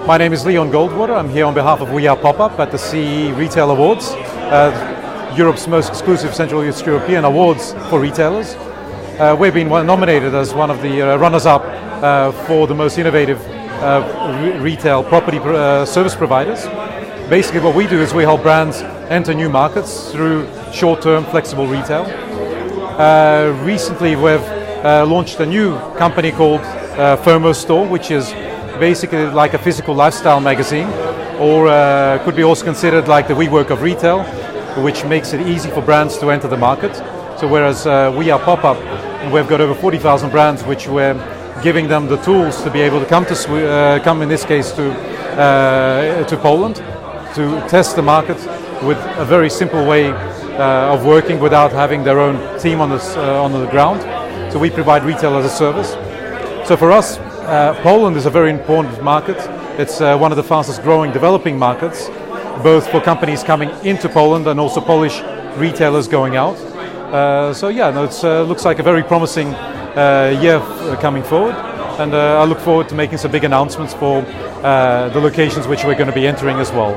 My name is Leon Goldwater. I'm here on behalf of We Are Pop-Up at the CEE Retail Awards, Europe's most exclusive Central East European awards for retailers. We've been nominated as one of the runners-up for the most innovative retail property service providers. Basically what we do is we help brands enter new markets through short-term flexible retail. Recently we've launched a new company called FOMO Store, which is basically like a physical lifestyle magazine, or could be also considered like the WeWork of retail, which makes it easy for brands to enter the market. So whereas We Are Pop-Up, we've got over 40,000 brands which we're giving them the tools to be able to come in this case to Poland, to test the market with a very simple way of working without having their own team on the ground. So we provide retail as a service. So for us, Poland is a very important market. It's one of the fastest growing developing markets, both for companies coming into Poland and also Polish retailers going out. It looks like a very promising year coming forward, and I look forward to making some big announcements for the locations which we're going to be entering as well.